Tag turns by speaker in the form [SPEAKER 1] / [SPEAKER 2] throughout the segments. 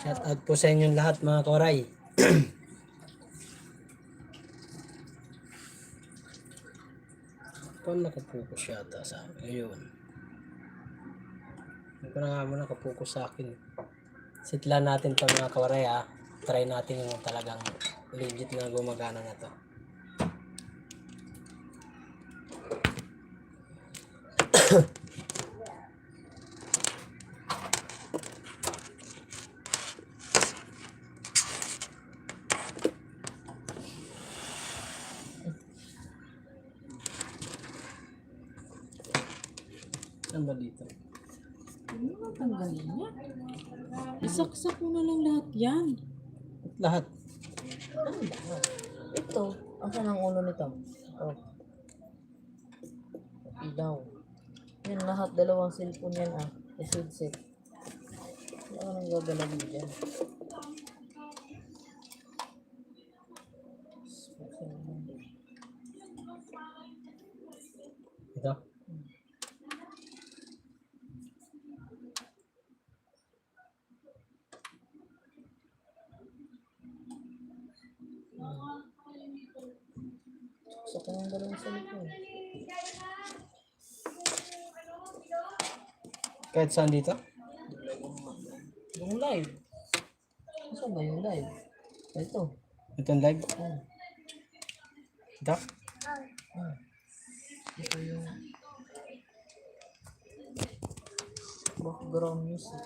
[SPEAKER 1] Shout out po sa inyong lahat mga kawaray. Paano nakapokus yata sa akin? Ayun. Hindi ko na nga mo nakapokus sa akin. Sitlan natin ito mga kawaray ha. Try natin yung talagang legit na gumagana na to. Saan ba dito?
[SPEAKER 2] Hindi mo tanggalin niya. Isaksak mo na lang lahat yan.
[SPEAKER 1] At lahat.
[SPEAKER 2] Ito, asan ang ulo nito? Oh. Ilaw. Yan lahat, dalawang cellphone yan ah. Headset. Wala ka nang gagalawin dyan.
[SPEAKER 1] Ito.
[SPEAKER 2] So, kung ang dalawang cellphone.
[SPEAKER 1] Kahit saan dito?
[SPEAKER 2] Yung live. Saan ba yung live? Ito.
[SPEAKER 1] Itong live?
[SPEAKER 2] Oh.
[SPEAKER 1] Ito?
[SPEAKER 2] Ah. Ito yung background music.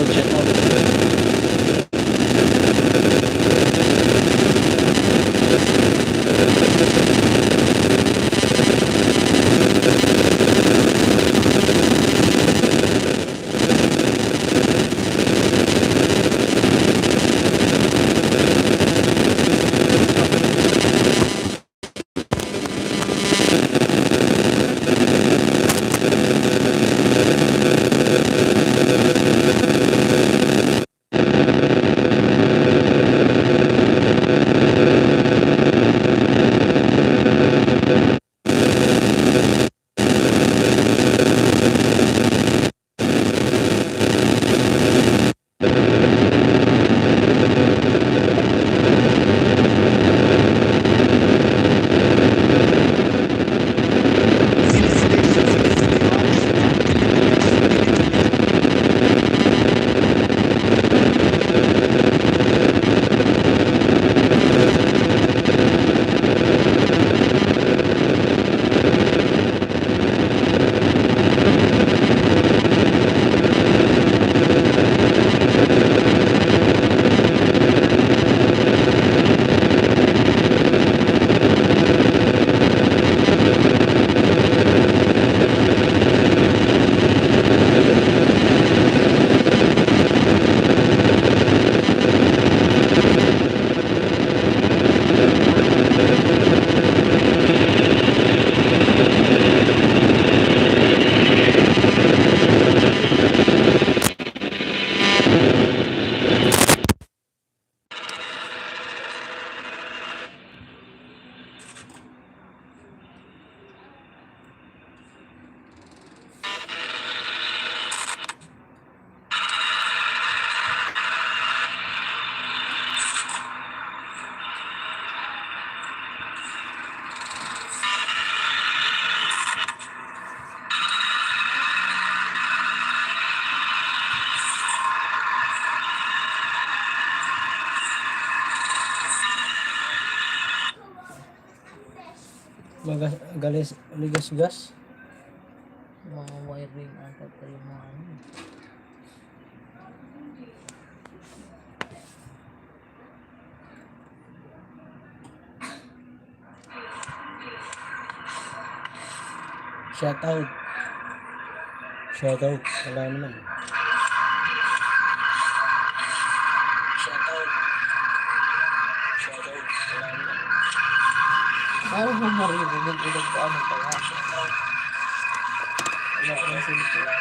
[SPEAKER 1] Check out. Ligas-gas.
[SPEAKER 2] Mga wiring ata pa yung mga ano.
[SPEAKER 1] Shoutout. Shoutout. Wala naman. Shoutout. Shoutout. Wala naman.
[SPEAKER 2] Paano mo maririnig ilang paano pa nga? Wala akong cellphone.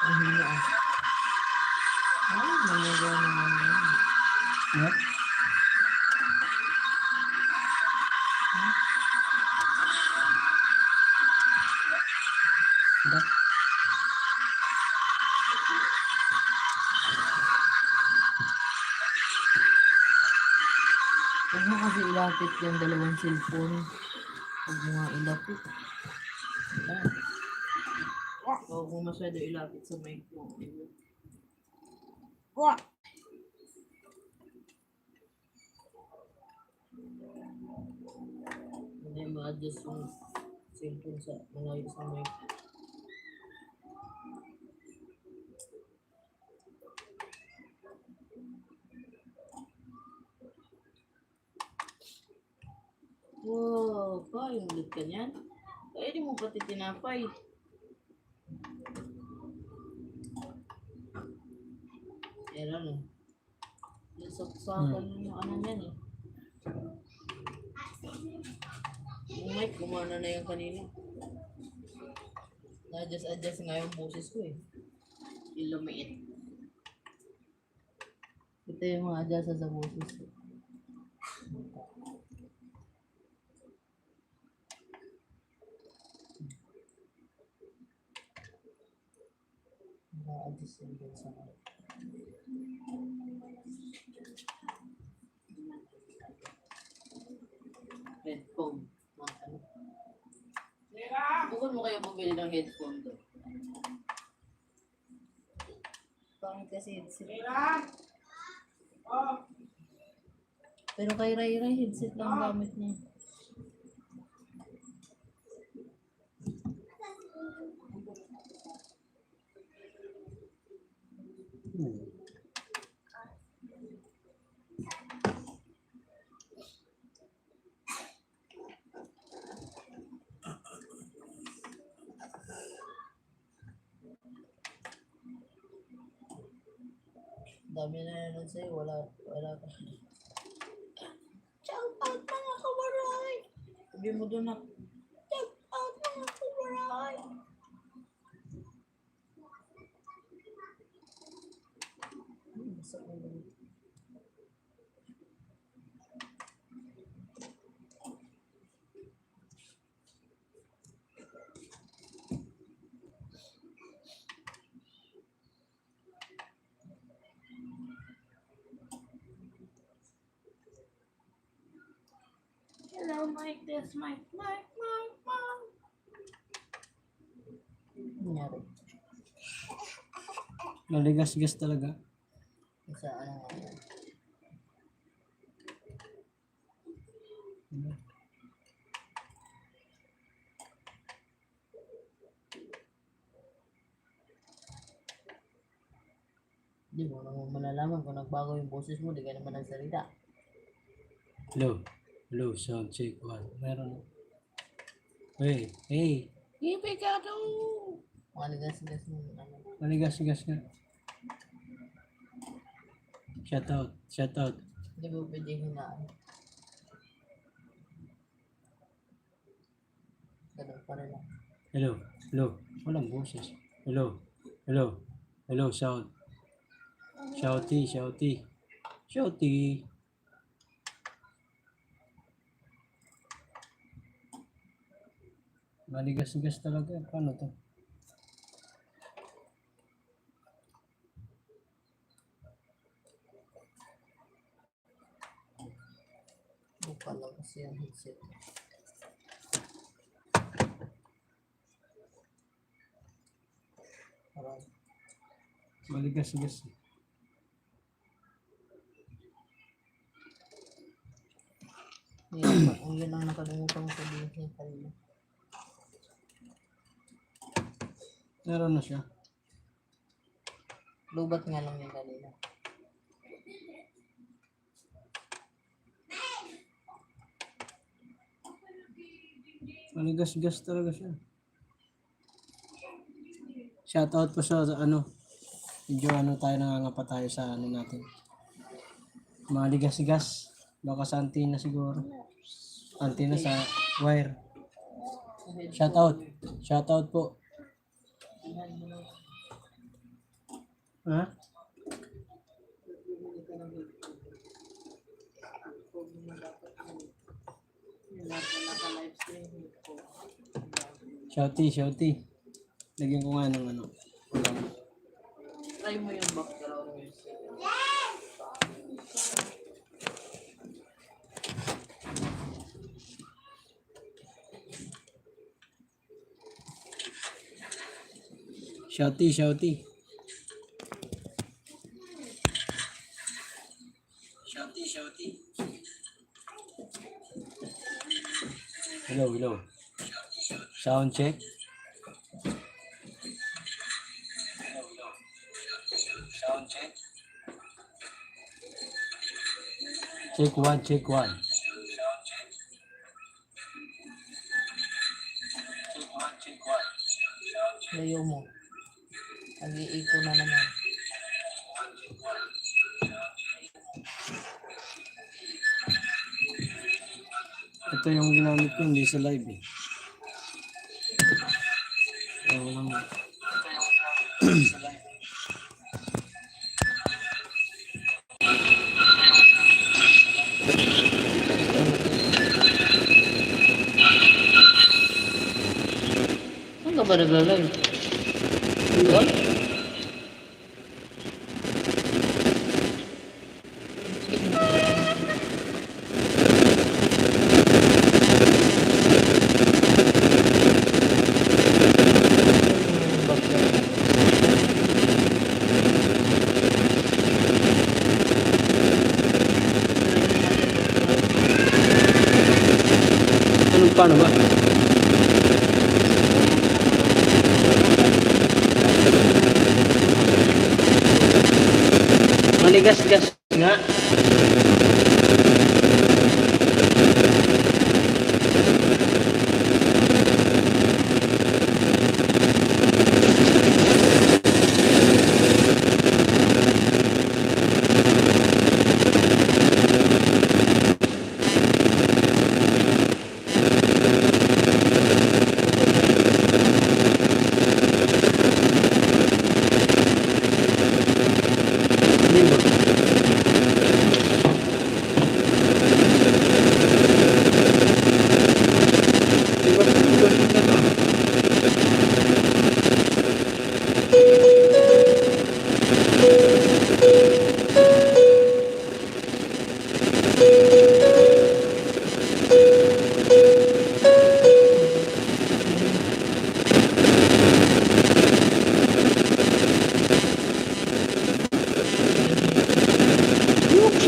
[SPEAKER 2] Ang hina ah. Ay, nalaga naman yun.
[SPEAKER 1] Huh? Diba?
[SPEAKER 2] Huwag mo kasi ilapit yung dalawang cellphone. Huwag mo nga ilapit. Huwag mo masyado ilapit sa mic mo. Hindi ma-adjust yung cellphone sa malayo sa mic. Wow, pa, yung ulit ka niyan. Kaya di mo pati tinapay. Pero ano, yung saksakan yung ano niyan eh. Yung mic, kumana na yung kanina. Na-adjust nga yung boses ko eh. Yung lumiit. Ito yung mga adjust sa boses ko. Na-adjust yung dun sa mic. Headphone. Mga ano. Bukod mo kayo bumili ng headphone doon. Pangit kasi headset. Pero kay Ray headset lang gamit niya. Dami na yun sa'yo, wala ka. Shout out mga kawaray! Sabi mo doon na, shout out mga kawaray! Basta ko lang. Hello, Mike. This Mike. Nangyari.
[SPEAKER 1] Naligas-gas talaga.
[SPEAKER 2] Sa ano nga yan. Hindi mo naman malalaman kung nagbago yung boses mo, di ka naman nagsalita.
[SPEAKER 1] Hello. Hello. Sound check. One. Meron. Hey. Hey. Ibig ka daw.
[SPEAKER 2] Maligas-gas mo. Ano.
[SPEAKER 1] Naligas-gas nga. Shoutout. Shoutout.
[SPEAKER 2] Hindi mo pwede hinaan. Ganun pa rin lang.
[SPEAKER 1] Hello. Hello. Walang boses. Hello. Hello. Hello. Sound. Shouty. Shouty. Shouty. Maligas-gas talaga. Paano to?
[SPEAKER 2] Buka lang kasi yung headset. Parang
[SPEAKER 1] Maligas-gas.
[SPEAKER 2] yun ang nakalimutan ko sabihin niya kanina.
[SPEAKER 1] Meron na siya.
[SPEAKER 2] Lubat nga lang yung kanina.
[SPEAKER 1] Manigas-gas talaga siya. Shoutout po sa ano. Medyo ano tayo, nangangapa tayo sa ano natin. Maligas-gas. Baka sa antenna siguro. Antenna sa wire. Shoutout. Shoutout po. Ha? Shouty. Lagyan ko nga ng ano.
[SPEAKER 2] Try mo yung background music.
[SPEAKER 1] Shouty. Hello. Sound check. Sound check. Check one.
[SPEAKER 2] Layo mo. Nag-iiko na naman.
[SPEAKER 1] Ito yung ginamit ko, hindi sa live eh. Kaya lang.
[SPEAKER 2] Saan ka ba naglalay? Doon?
[SPEAKER 1] Paano ba? Maligas-gas nga.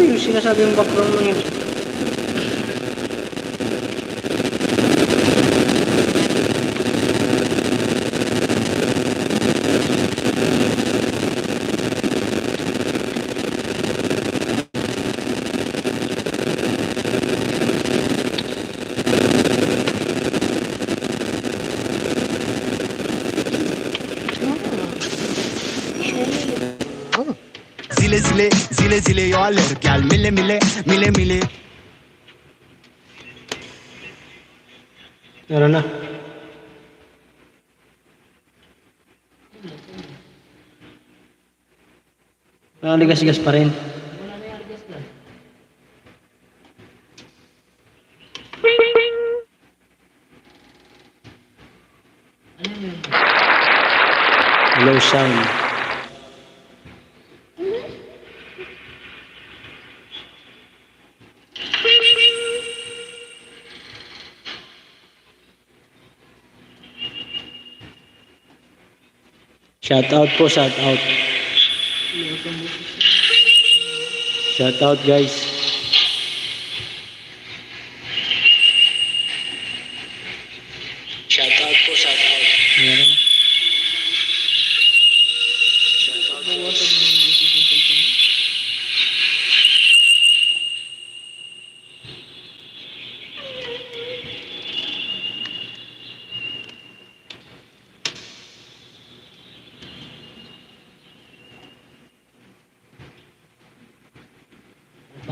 [SPEAKER 1] Yung sinasabi yung background mo yun.
[SPEAKER 3] Zile eu alerg, al mile.
[SPEAKER 1] Meron na. Maligas-gas pa rin.
[SPEAKER 2] Wala na yung argas na. Ano yun?
[SPEAKER 1] Low sound. Shoutout po, shoutout. Shoutout guys. Shoutout po, shoutout. Meron.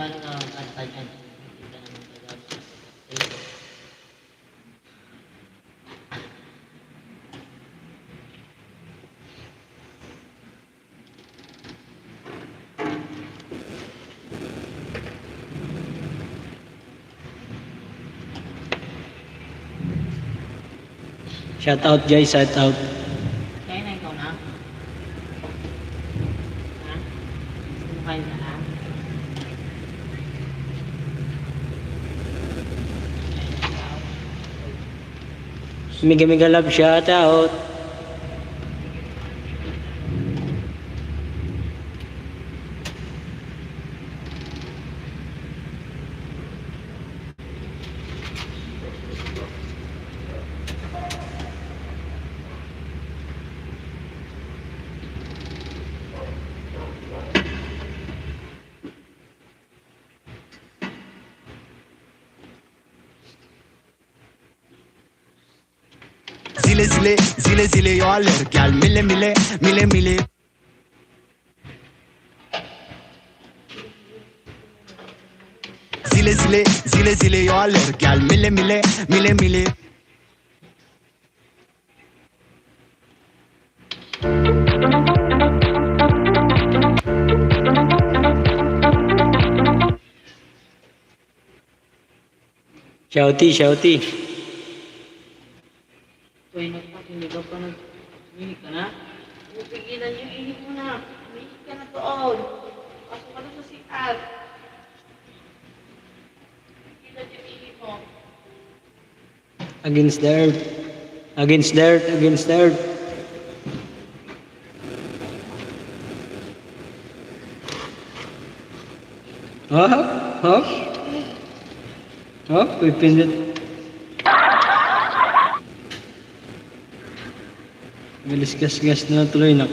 [SPEAKER 2] paano na kanta dyan? Kita naman gagawin.
[SPEAKER 1] Shout out guys, shout out.
[SPEAKER 2] Kaya na ikaw na? Ha? Kumakain ka na?
[SPEAKER 1] Mega mega love shout out.
[SPEAKER 3] Zile zile zile zile eu alerg, gel mile mile mile mile. Zile zile zile zile eu alerg, gel mile mile mile mile.
[SPEAKER 1] Shouty, shouty.
[SPEAKER 2] Uy, nagpakinig ka pa ng... Umihi ka na? Pigilan yung ihi mo na. Umihi ka na doon. Pasok ka na sa CR. Pigilan yung ihi mo.
[SPEAKER 1] Against the earth. Against the earth, against the earth. Hop. Hop, pipindot. Bilis gas-gas na tuloy na.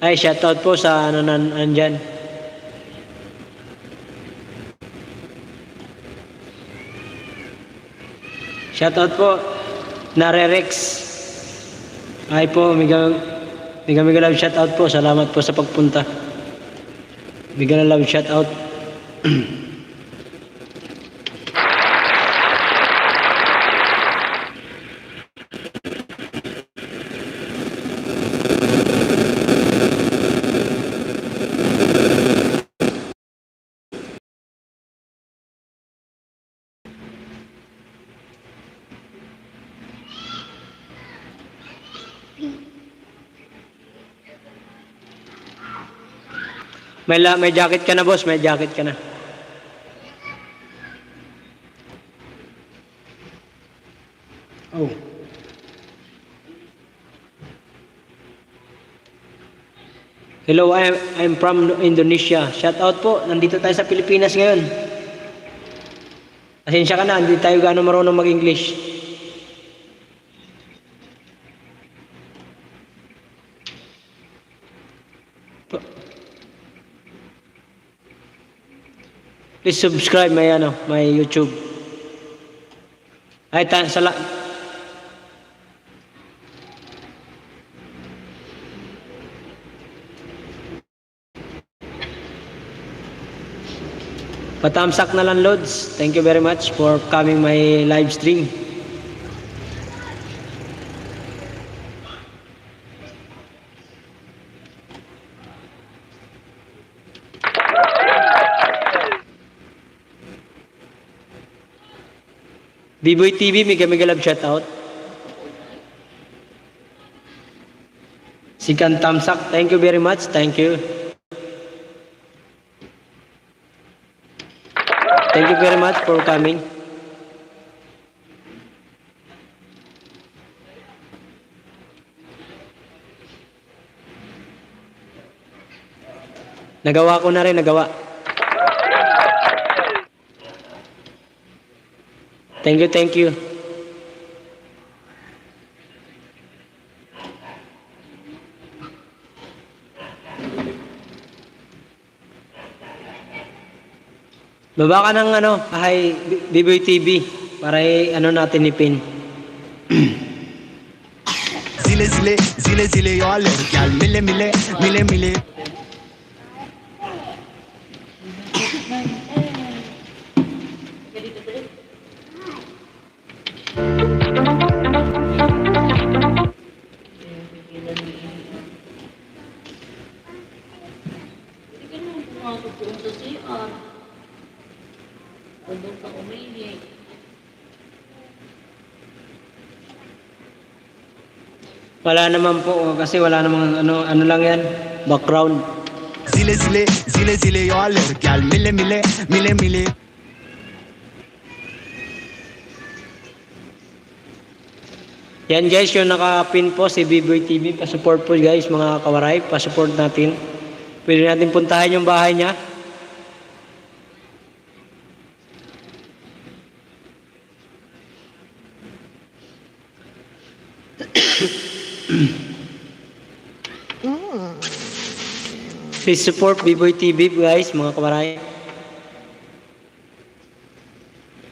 [SPEAKER 1] Ay, shoutout po sa ano nandyan. Shoutout po, Narerex. Ay po, mega love shoutout po. Salamat po sa pagpunta. Mega love shoutout. May jacket ka na, boss. May jacket ka na. Oh. Hello, I'm from Indonesia. Shout out po. Nandito tayo sa Pilipinas ngayon. Pasensya ka na, hindi tayo gaano marunong mag-English. Please subscribe my YouTube. Ay, patamsak na lang, Lods. Thank you very much for coming my live stream. B-Boy TV, mega love shoutout. Sikan Tamsak, thank you very much. Thank you. Thank you very much for coming. Nagawa ko na rin, nagawa. Thank you, thank you. Baba ka ng ano, hi, Biboy TV. Para ano natin ipin.
[SPEAKER 3] Zile zile zile zile yo alır gel mile mile mile mile.
[SPEAKER 2] Kaya dito, dali. Ayun, pigilan mo yun. Hindi ka naman pumasok doon sa CR. O doon ka umihi.
[SPEAKER 1] Wala naman po kasi wala namang ano lang yan, background.
[SPEAKER 3] Zile zile zile zile yo alır gel mile mile mile mile.
[SPEAKER 1] Yan guys, yung naka-pin po si Biboy TV. Pa-support po guys mga kawaray, pa-support natin. Pwede natin puntahan yung bahay niya. Please support Biboy TV guys mga kawaray.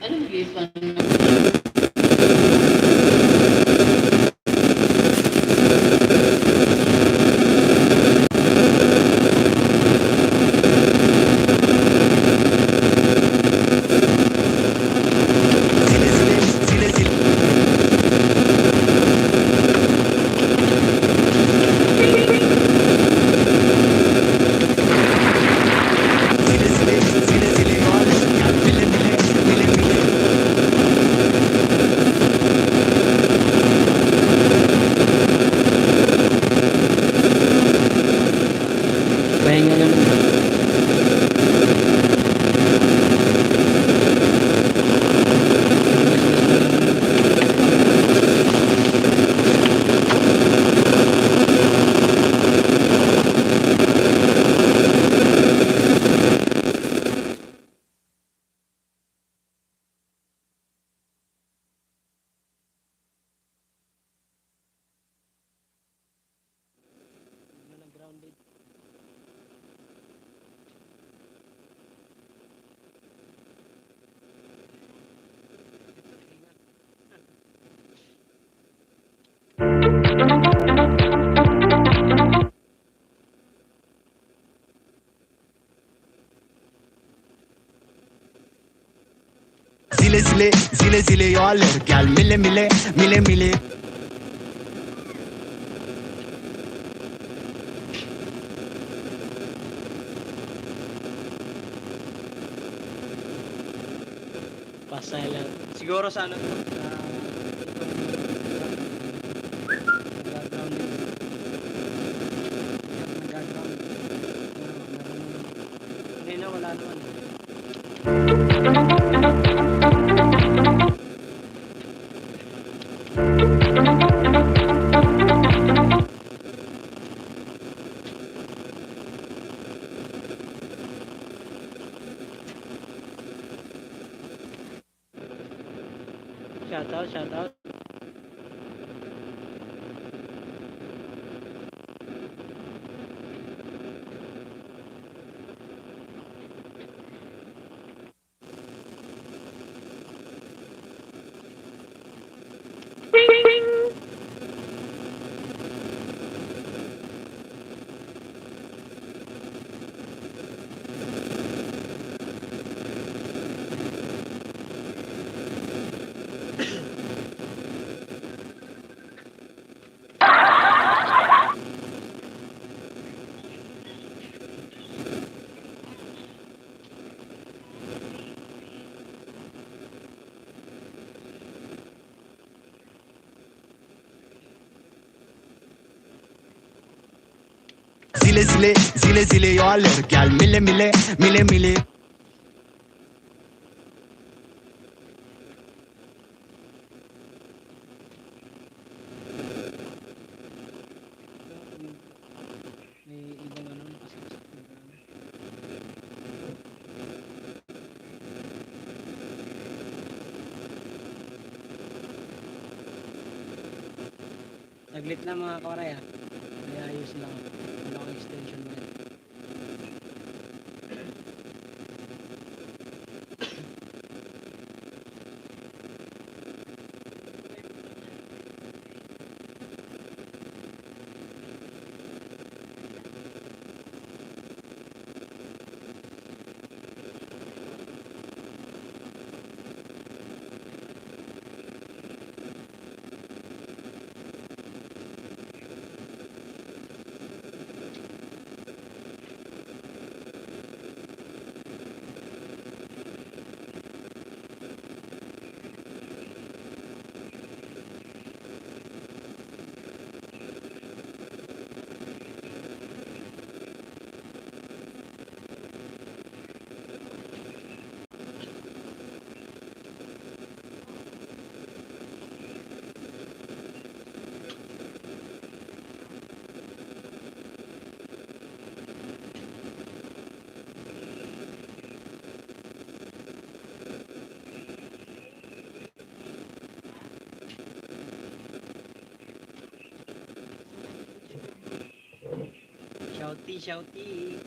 [SPEAKER 2] Anong gipan na?
[SPEAKER 3] Zile zile zile zile. Zile zile zile zile yo alır gel mile mile mile mile.
[SPEAKER 1] Pahinga naman.
[SPEAKER 3] Zile zile zile zile yo alır gel mile mile mile mile.
[SPEAKER 1] Pasay lang. Siguro sa ano to? Kanina wala naman. Shout out, shout out.
[SPEAKER 3] Zile zile zile zile yo alır gel mile mile mile mile.
[SPEAKER 1] May ibang ano kasi sa programa. Saglit na mga kawaray ha. May ayos lang. Wala akong extension mo. Shouty, shouty.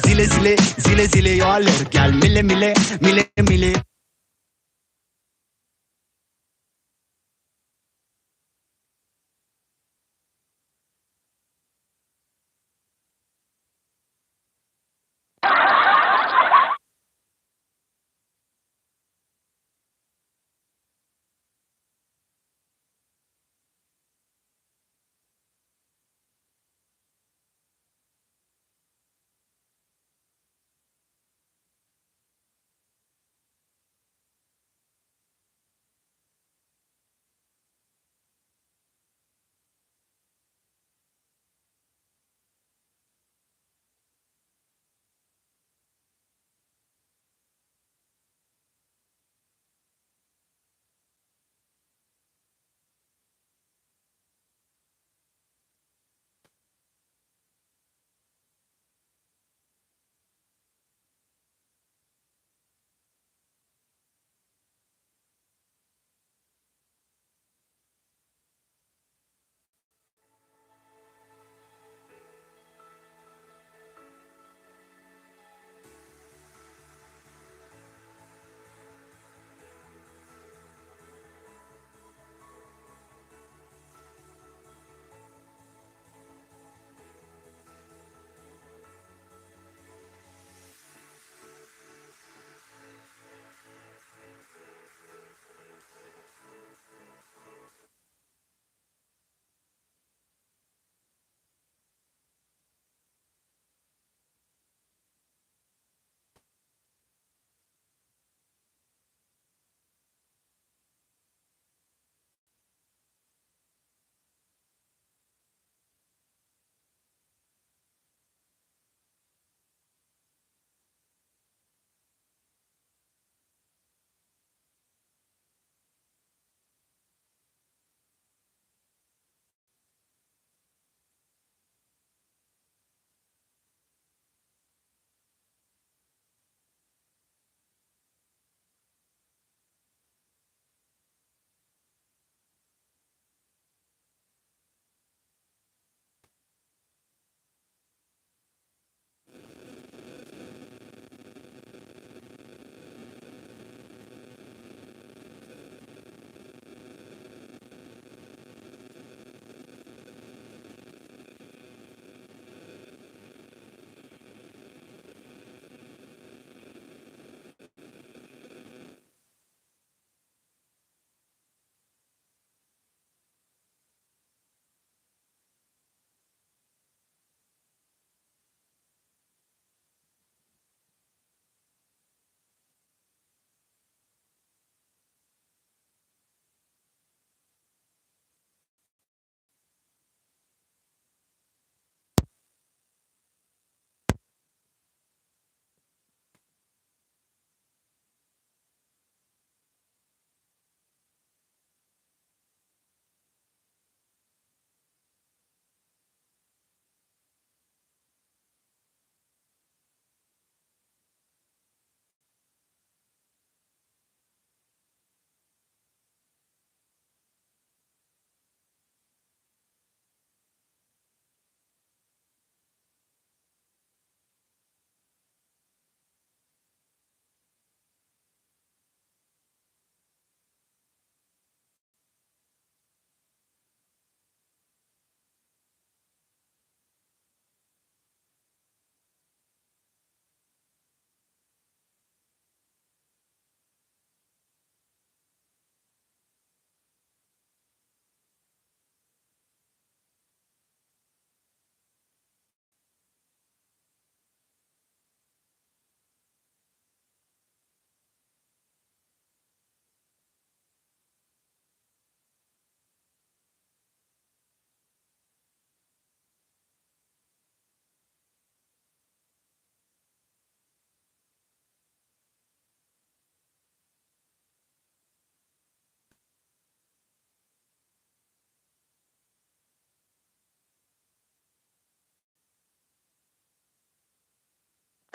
[SPEAKER 3] Zile zile, zile zile eu alerg Gel mile mile, mile mile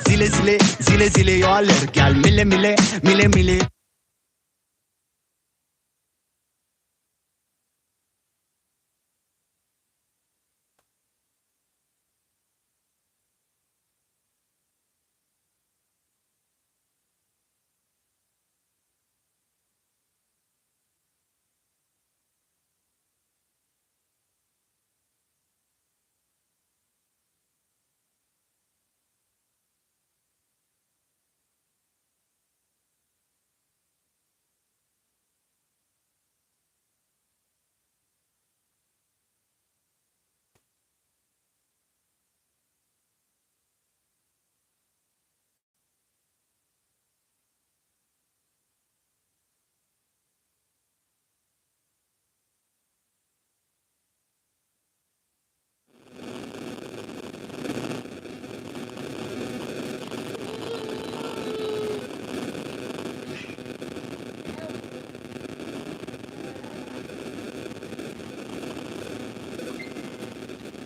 [SPEAKER 3] zile zile zile zile eu alerg Gel mile mile mile mile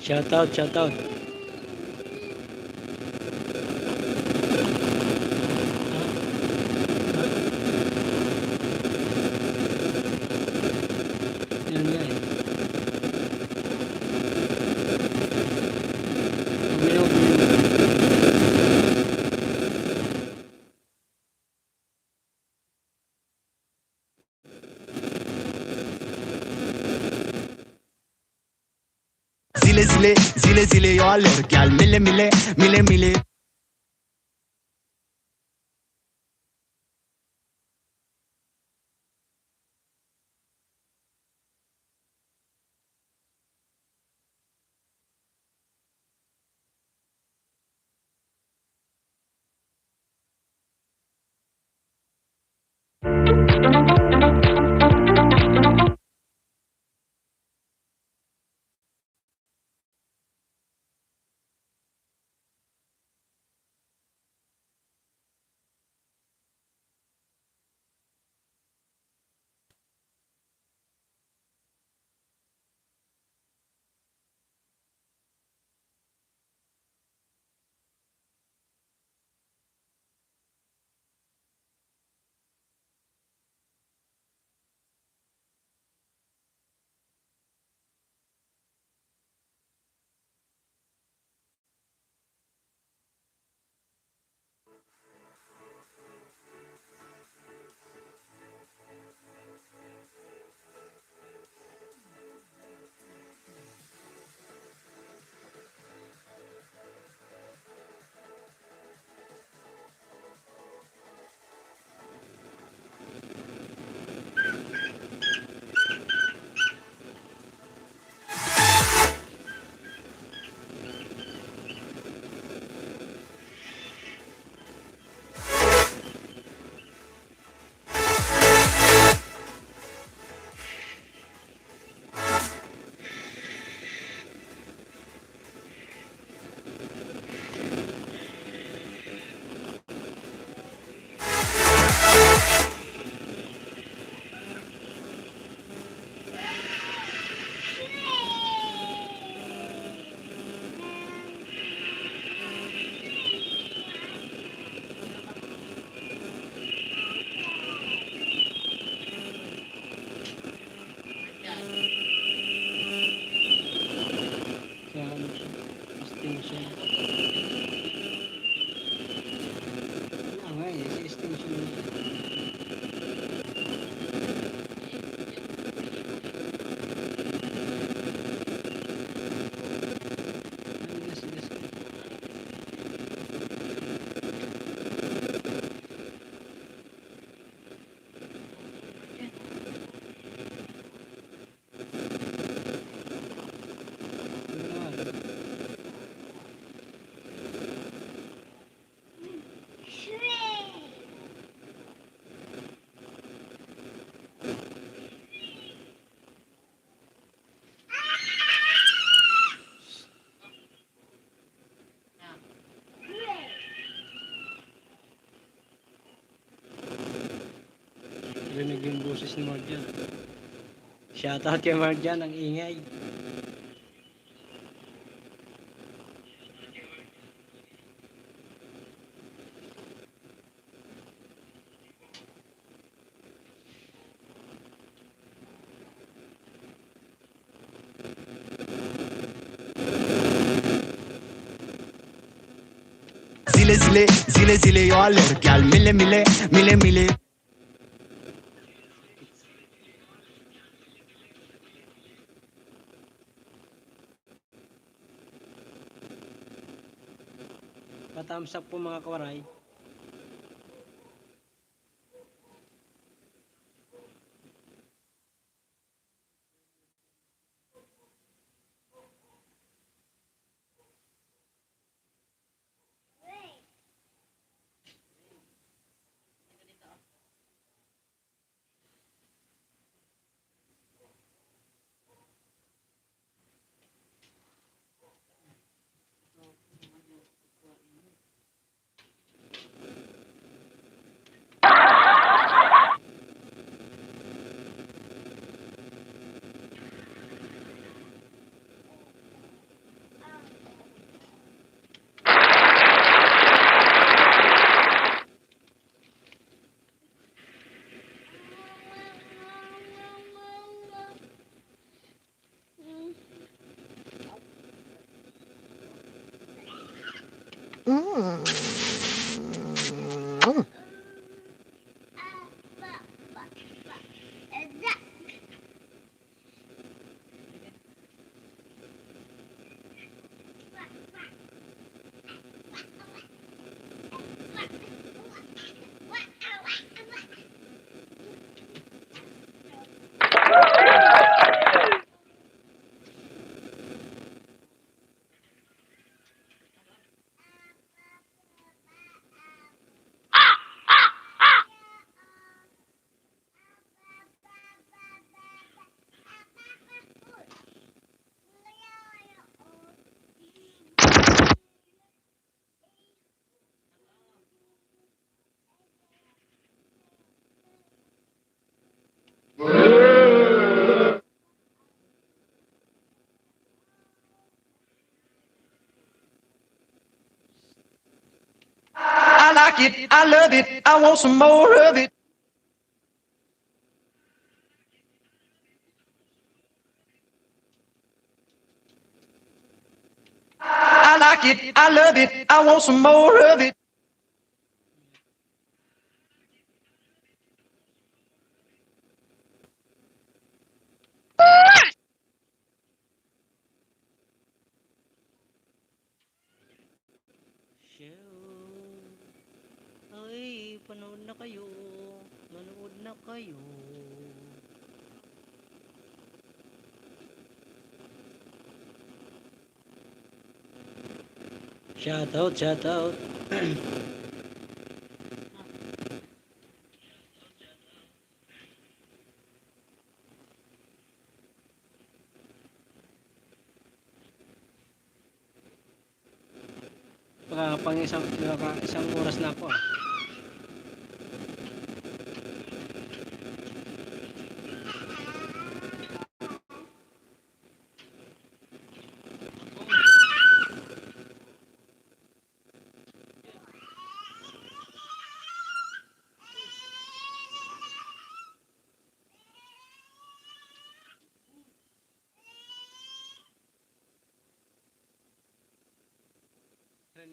[SPEAKER 1] Shout out, shout out. Yan nga eh. Uminom.
[SPEAKER 3] zile zile zile zile eu alerg Gel mile mile mile mile
[SPEAKER 1] Extension. Nga eh, si extension. Sige, sige, sige. Rinig yung boses ni Marjan. Shoutout kay Marjan, ang ingay.
[SPEAKER 3] zile zile zile zile eu alerg Gel mile mile mile mile
[SPEAKER 1] Pa-thumbs up po mga kawaray.
[SPEAKER 3] I like it, I love it, I want some more of it. I like it, I love it, I want some more of it.
[SPEAKER 1] Ay, panood na kayo. Manood na kayo. Shout out, shout out. Pang isang oras na ako.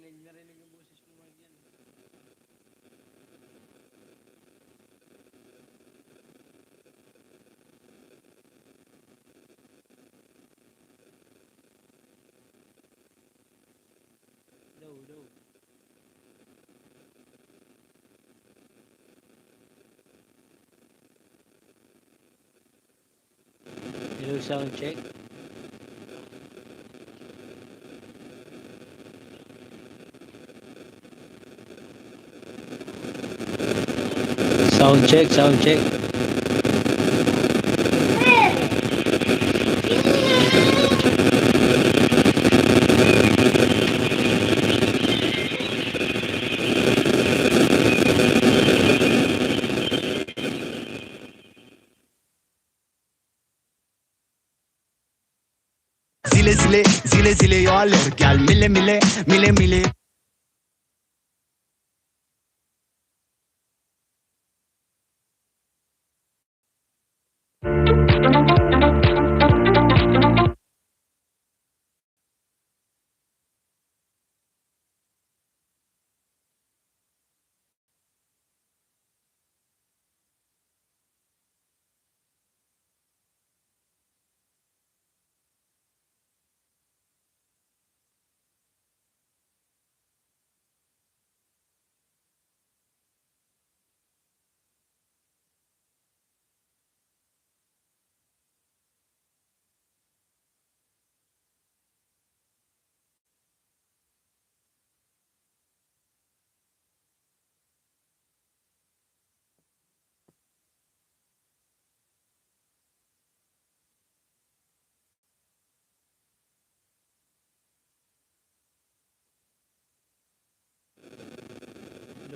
[SPEAKER 1] Narinig yung boses mo yan. Daw. Hello, sound check. Sound check, sound check.
[SPEAKER 3] Zile zile zile zile eu alerg Gel mile mile mile mile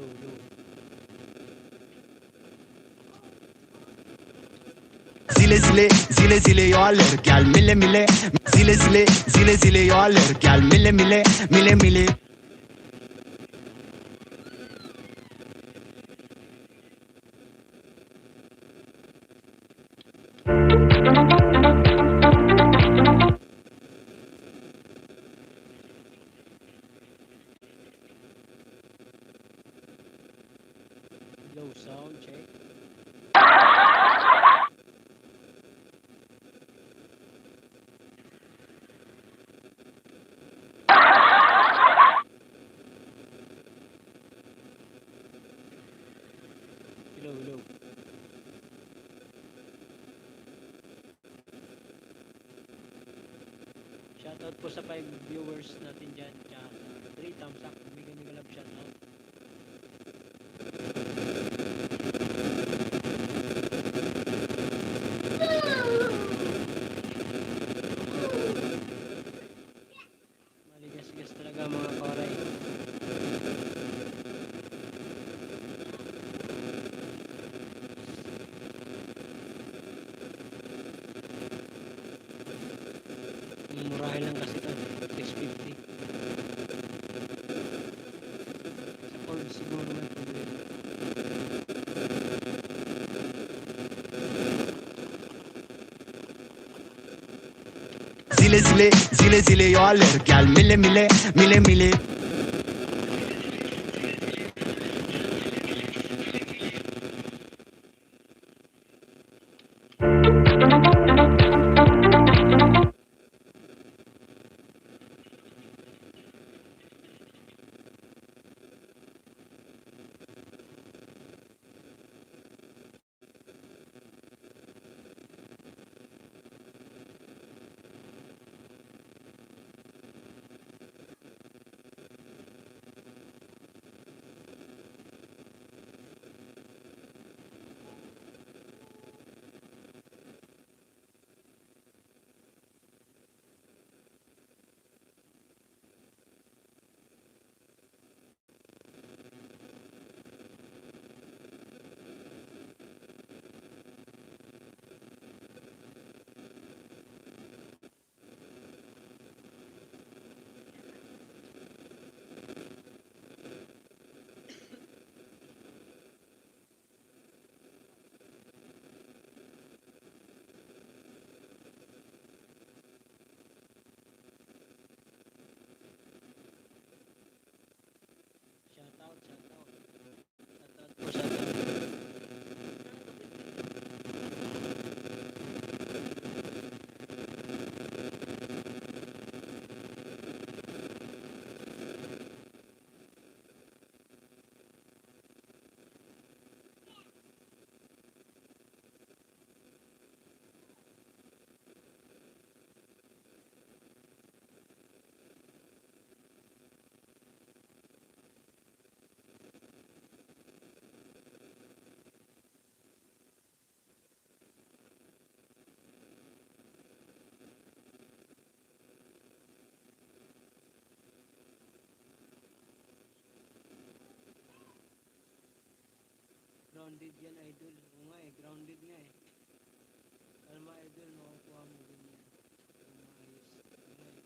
[SPEAKER 1] Hello.
[SPEAKER 3] Zile zile zile zile yo alerg gel mile mile zile zile zile zile yo alerg gel mile mile mile mile
[SPEAKER 1] Hello, sound check. Hello. Shoutout po sa 5 viewers natin dyan. Tsaka 3 thumbs up. Mega love shoutout. Maligas-gas talaga mga kawaray. Murahin lang kasi ito. 650. Sa Ford siguro naman problema.
[SPEAKER 3] zile zile zile zile yo alerg gel mile mile mile mile
[SPEAKER 1] Shoutout. Shoutout po, shoutout. Grounded yan, idol. Oo nga eh, grounded nga eh. Kalma, idol, makukuha mo din yan. Maayos. Oo nga eh.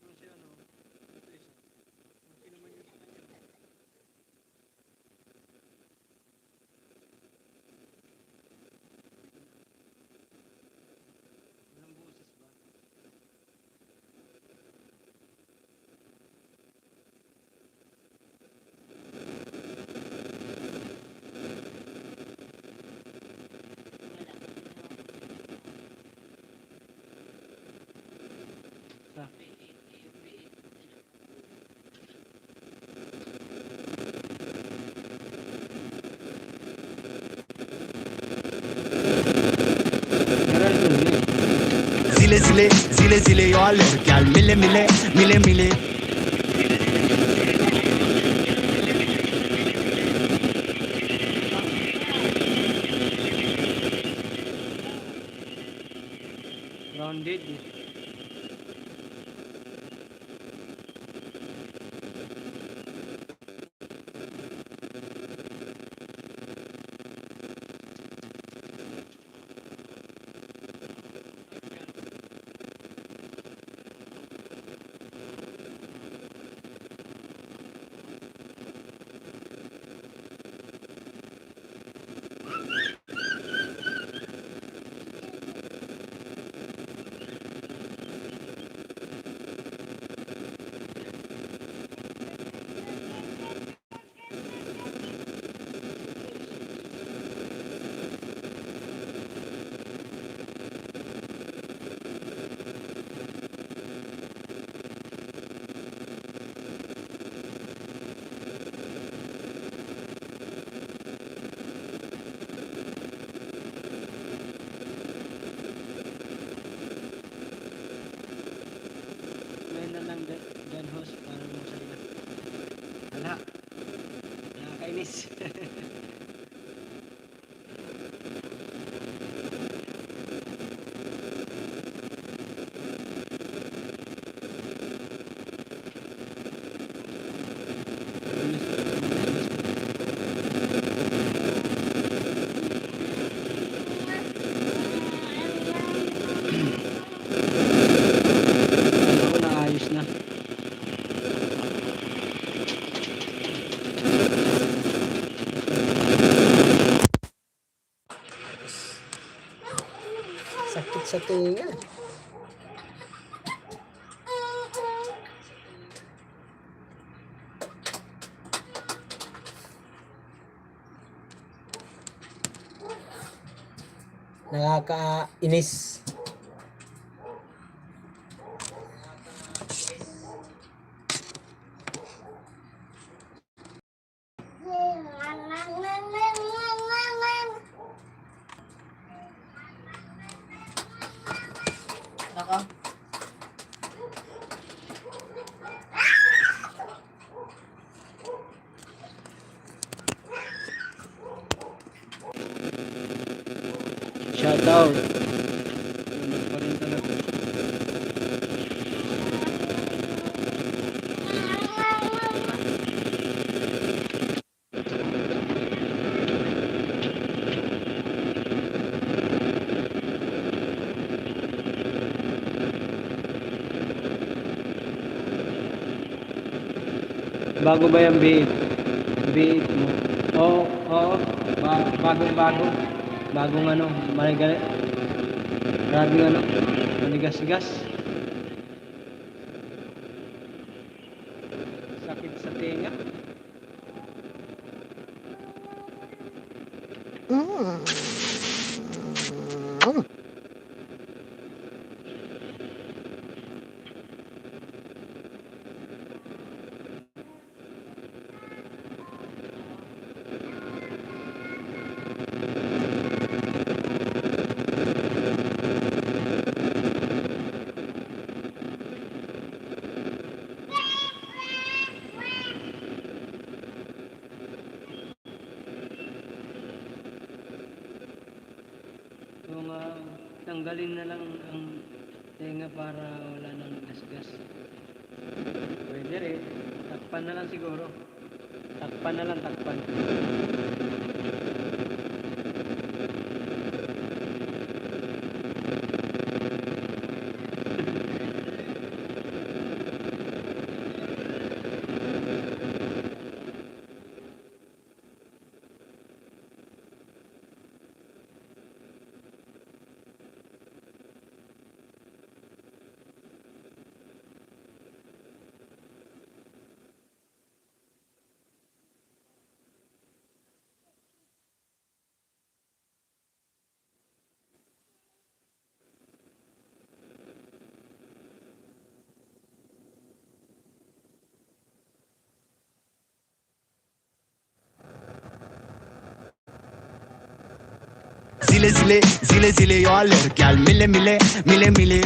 [SPEAKER 1] Ano siya, ano? Ito isa. Ano naman yun sa kanya? Walang boses ba? Sa? Meron ko yun eh.
[SPEAKER 3] zile zile zile zile yo alerg gel mile mile mile mile
[SPEAKER 1] na lang dyan host para mo sa ina. Wala. Nakakainis. Alam ko naayos na. Sakit sa tinga. Nakakainis.
[SPEAKER 2] Naka.
[SPEAKER 1] Shout out. Tulog pa rin talaga. Bago ba yung beat? Beat mo? Oo, oo. Bagong-bago. Bagong ano, maligalit. Grabing ano, manigas-gas. Sakit sa tenga. Yung tanggalin na lang ang tenga para wala nang gasgas. Pwede rin. Takpan na lang siguro. Takpan na lang, takpan.
[SPEAKER 3] Zile zile, zile zile yo alerg gel mile mile, mile mile.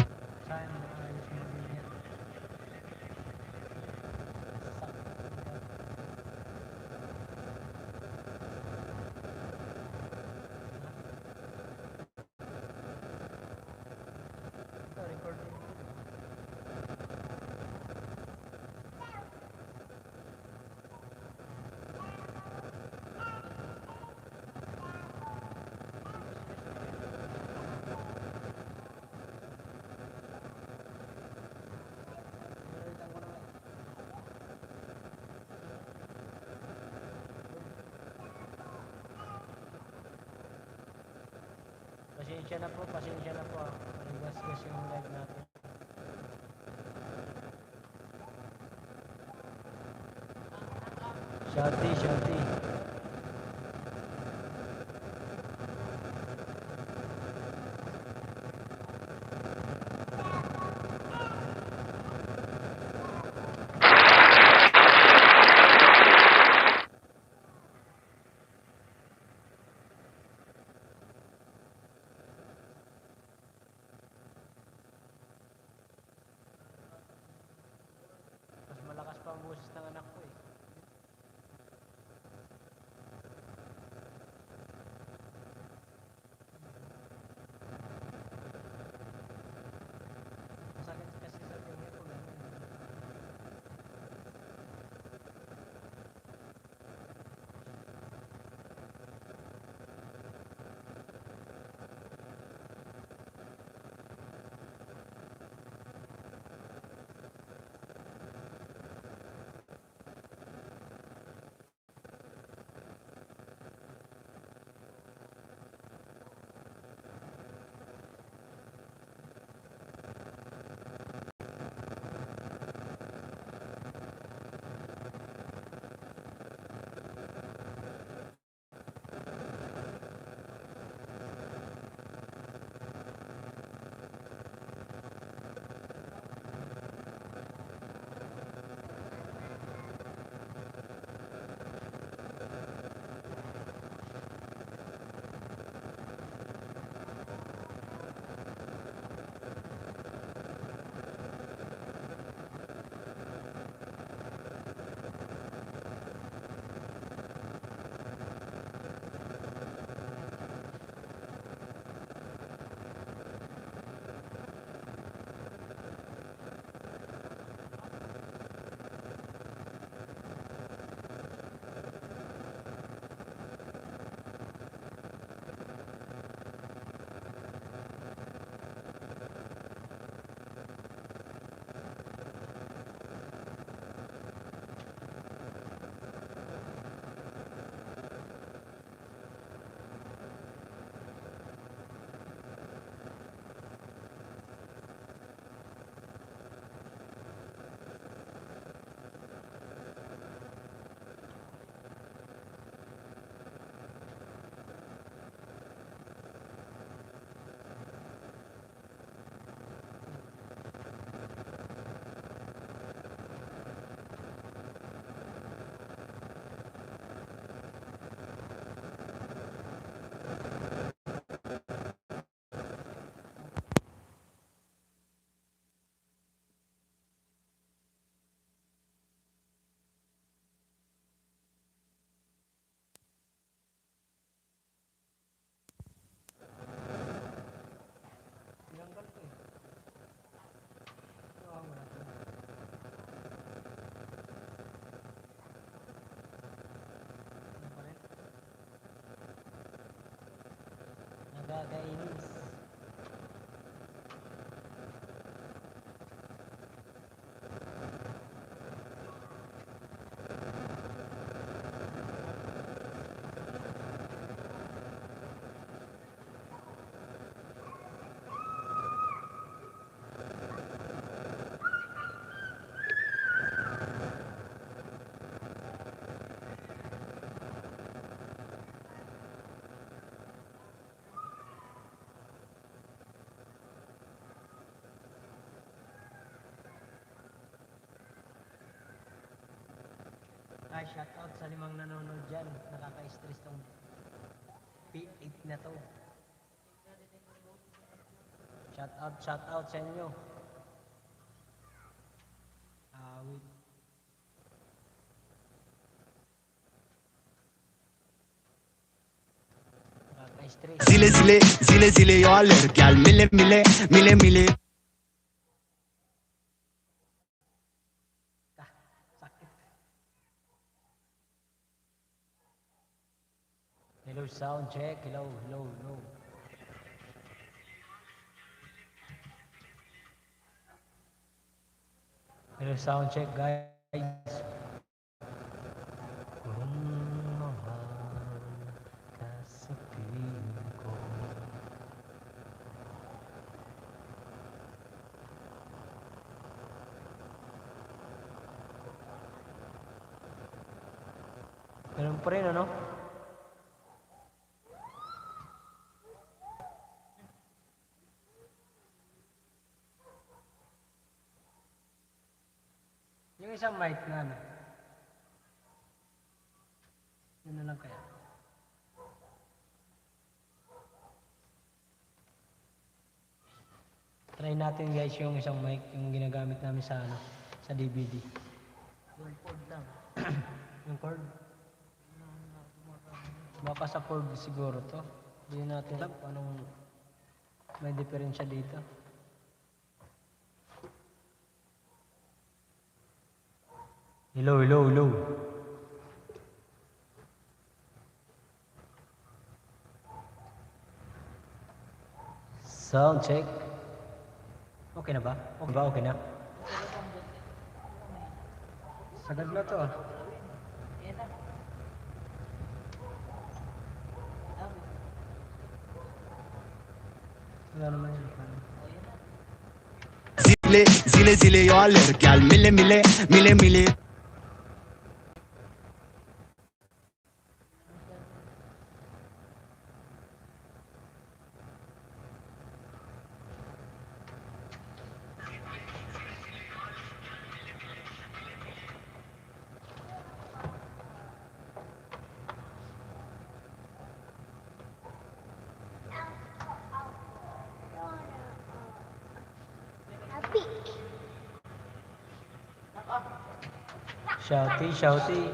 [SPEAKER 1] Pasensya na po. Manigas-gas yung live natin. Shouty. pa ang boses ng anak ko eh. Masakit kasi sa tenga ko ganun. Tinanggal ko eh. Gawa mo natin. Ano pa rin? Nagagainis. Ay, shoutout sa limang nanonood dyan. Nakaka-stress tong P8 na to. Shoutout sa inyo. Wait. Nakaka-stress.
[SPEAKER 3] Zile zile, zile zile eu alerg Iar mile mile, mile mile
[SPEAKER 1] Sakit. Hello, sound check. Hello, hello, hello. Hello, sound check, guys. Kung mahal ka sa piling ko. Ganun pa rin, ano? Yung isang mic na ano? Yun na lang kaya. Try natin guys yung isang mic, yung ginagamit namin sa ano, sa DVD.
[SPEAKER 2] Yung code lang.
[SPEAKER 1] Yung chord. Baka sa chord siguro to. Hindi natin alam kung anong may diferensya dito. Hello, hello, hello. Sound check. Okay na ba? Okay ba? Okay na? Sagad na to ah.
[SPEAKER 2] Yan na. Dami.
[SPEAKER 1] Wala naman yun.
[SPEAKER 2] O, yan na.
[SPEAKER 3] Zile zile zile yo alır gel mile mile mile mile.
[SPEAKER 1] Shouty, shouty.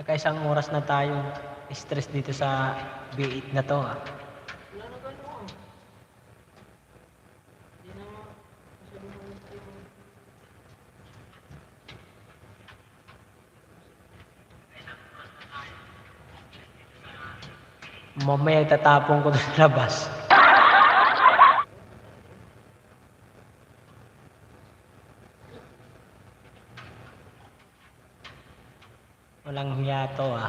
[SPEAKER 1] Nakaisang oras na tayong stress dito sa B8 na to ah.
[SPEAKER 2] Wala na gano'n. Hindi na masyadong malas yung...
[SPEAKER 1] Mamaya itatapon ko doon sa labas. Walang hiya to ah.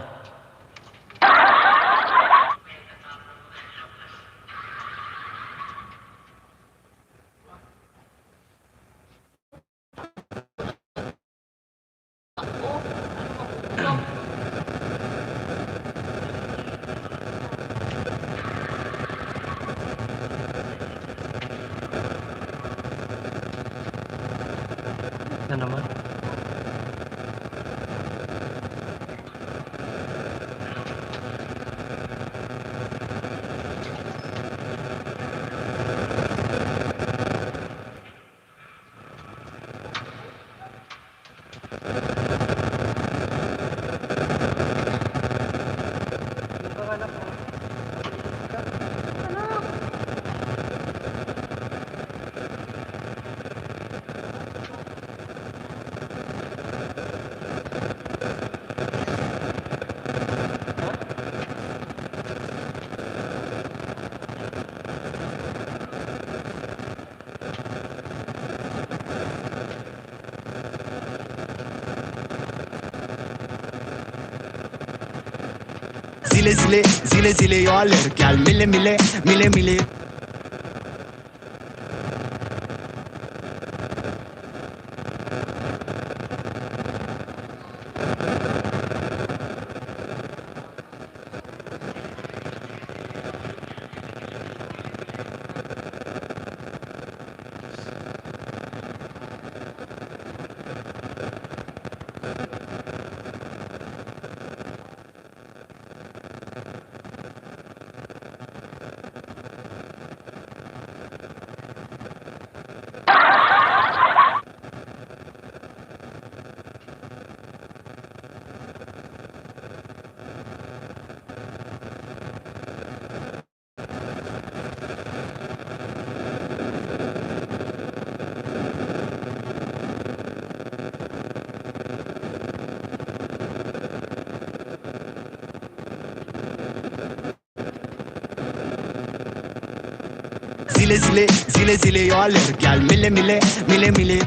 [SPEAKER 1] Na naman.
[SPEAKER 3] Zile zile zile zile yo alır gel mile mile mile mile. Zile zile zile zile yo alır gel mile mile mile mile.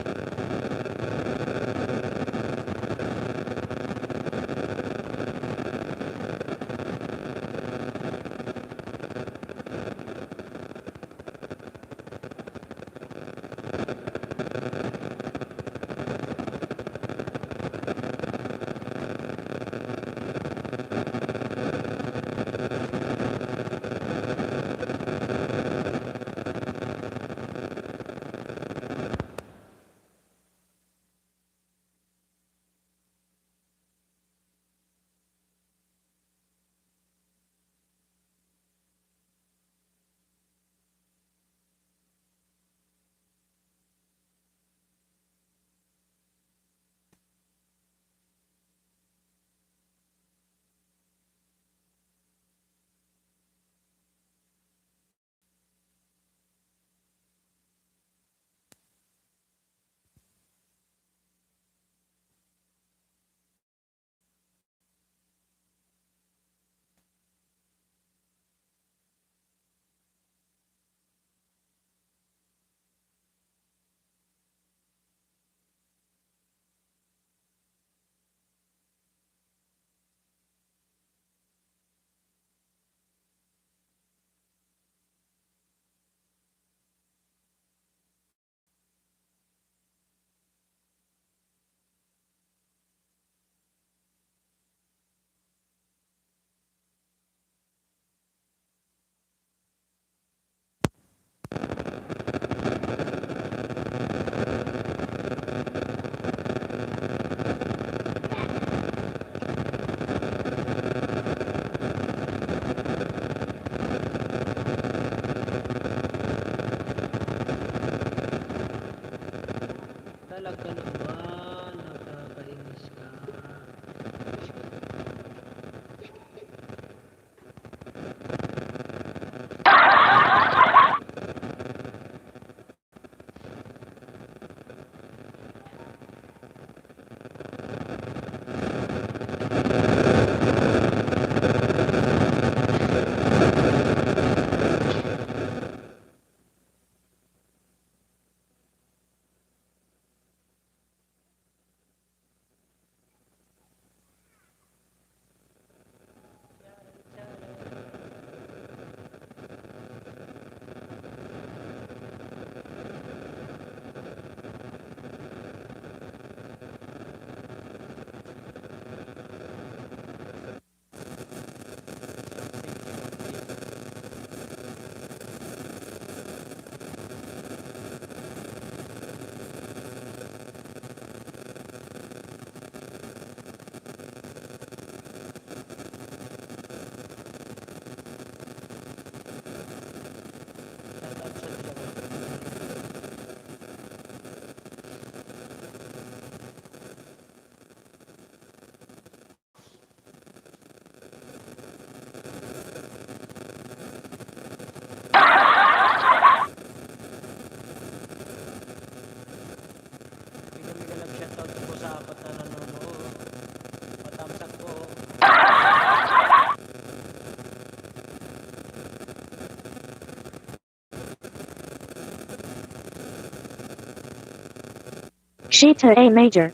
[SPEAKER 4] She to A major.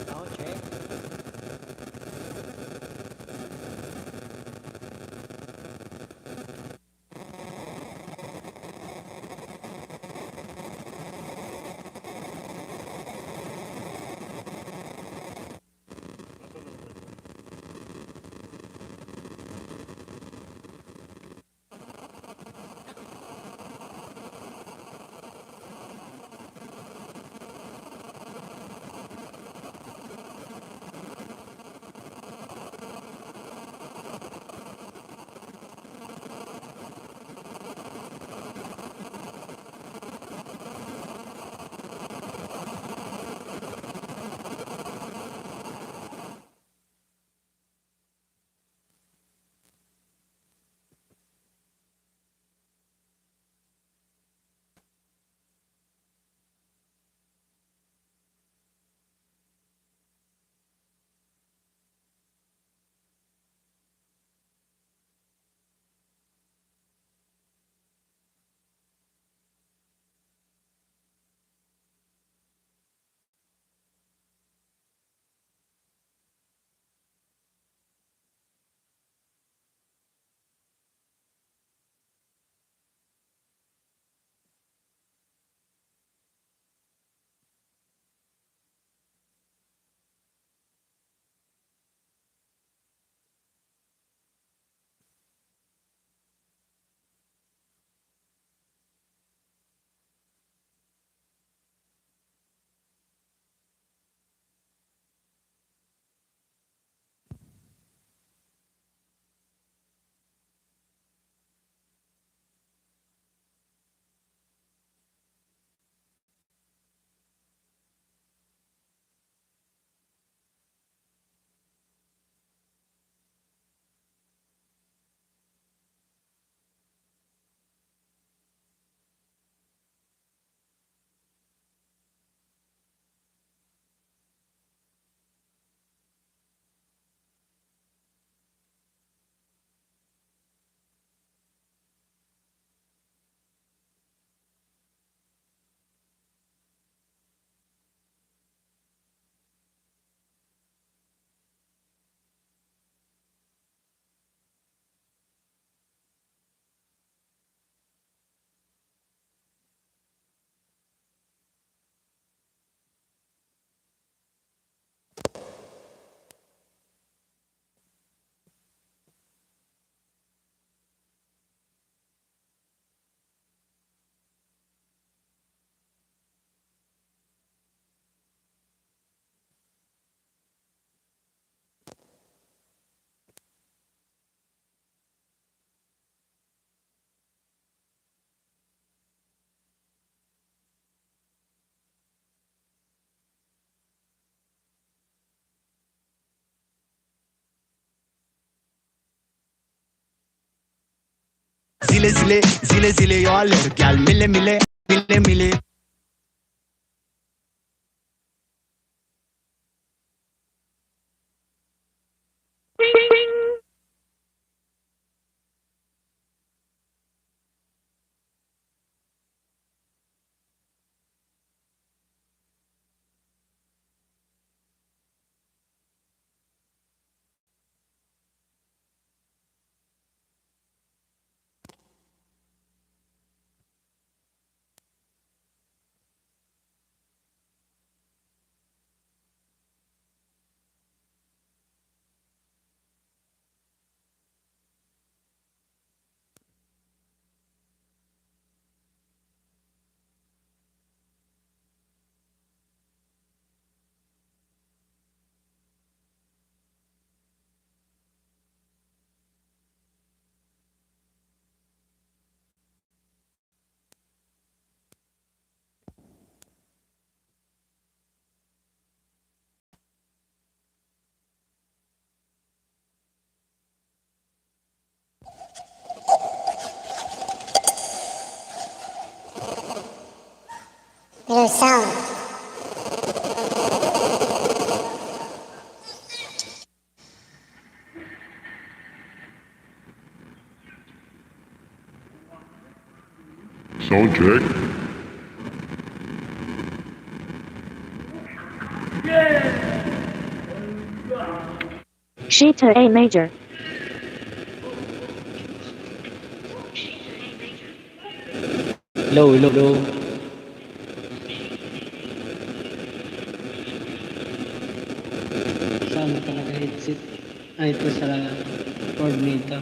[SPEAKER 1] Sound check.
[SPEAKER 3] Zile zile, zile zile eu alerg, gal mile mile, mile mile.
[SPEAKER 5] Little sound.
[SPEAKER 4] Sound check.
[SPEAKER 6] She to A major.
[SPEAKER 1] Low, low, low. Saan ka naka-headset? Ay, ito sa cord nito.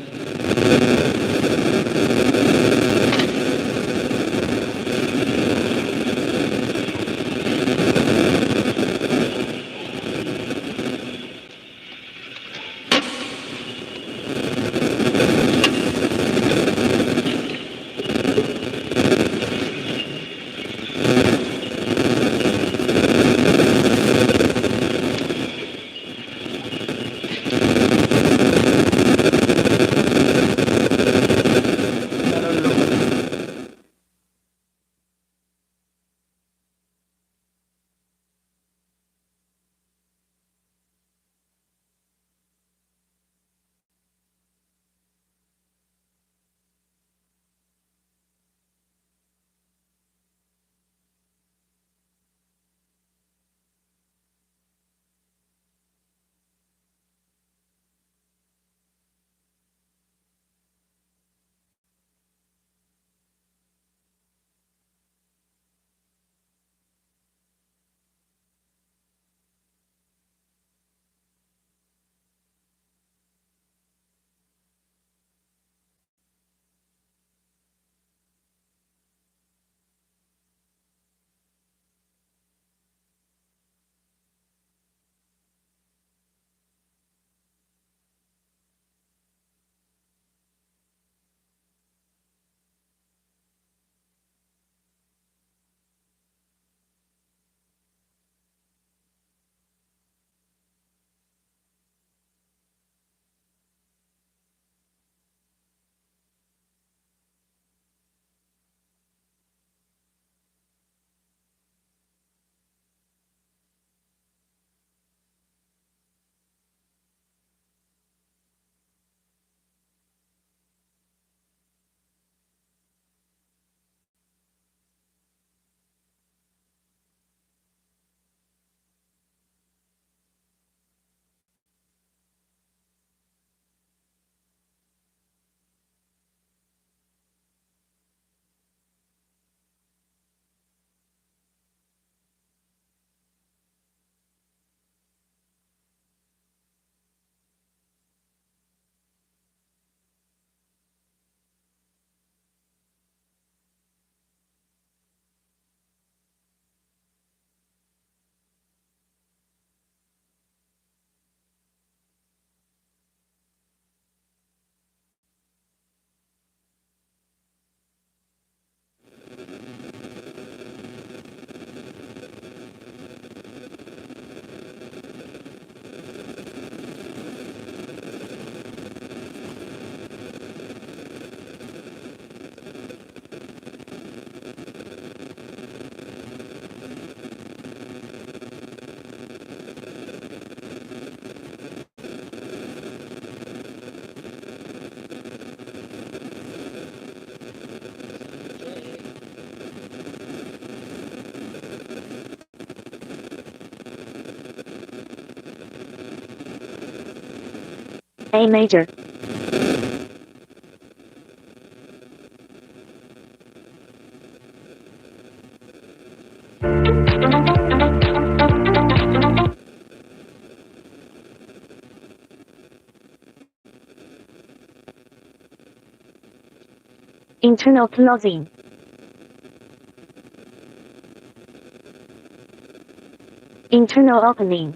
[SPEAKER 6] A major. Internal closing. Internal opening.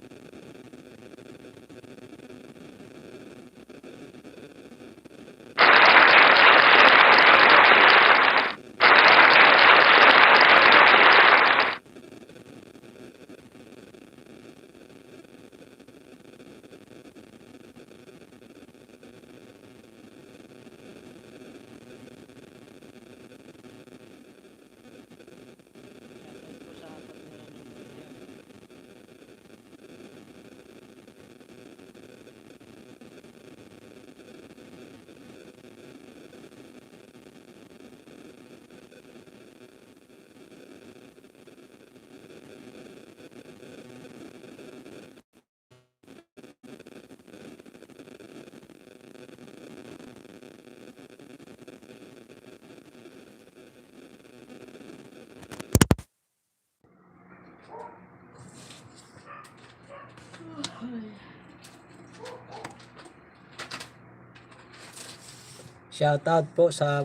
[SPEAKER 1] Shoutout po sa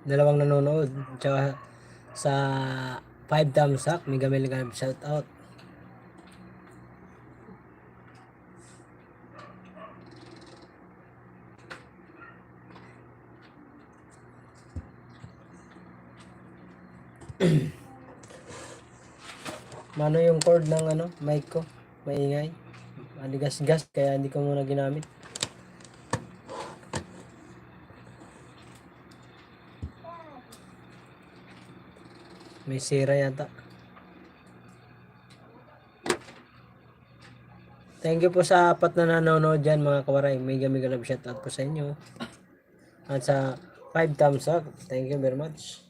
[SPEAKER 1] dalawang nanonood. Tsaka sa 5 thumbs up. Mega mega shoutout. Mano yung cord ng mic ko? Maingay. Maligas-gas kaya hindi ko muna ginamit. May sira yata. Thank you po sa apat na nanonood dyan mga kawaray. Mega mega love shoutout po sa inyo. At sa 5 thumbs up. Thank you very much.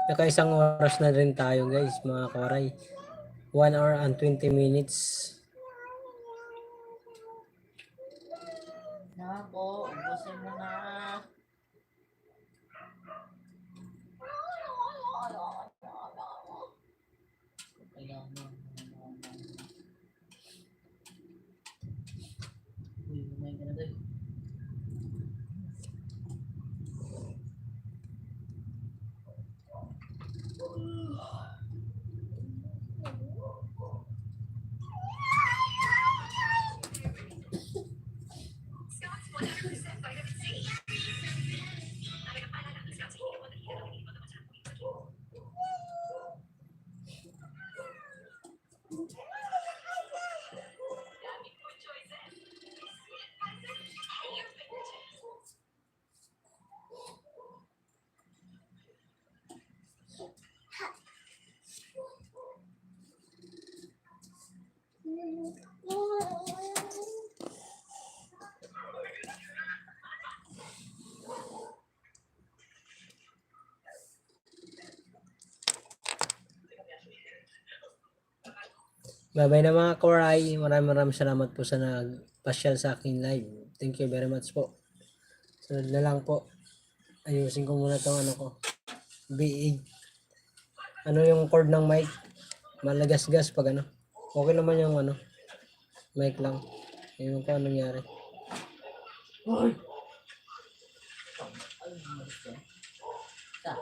[SPEAKER 1] Nakaisang oras na rin tayo guys mga kawaray. 1 hour and 20 minutes.
[SPEAKER 2] Nako, ubusin mo na. Kailangan mo. Uy, may ka na doon.
[SPEAKER 1] Bye-bye na mga kawaray. Maraming salamat po sa nagpasyal sa aking live. Thank you very much po. Sunod na lang po. Ayusin ko muna tong ko. B8. Ano yung cord ng mic? Malagas-gas pag Okay naman yung mic lang. Ayun ko anong nangyari.
[SPEAKER 2] Ay, umalis ka.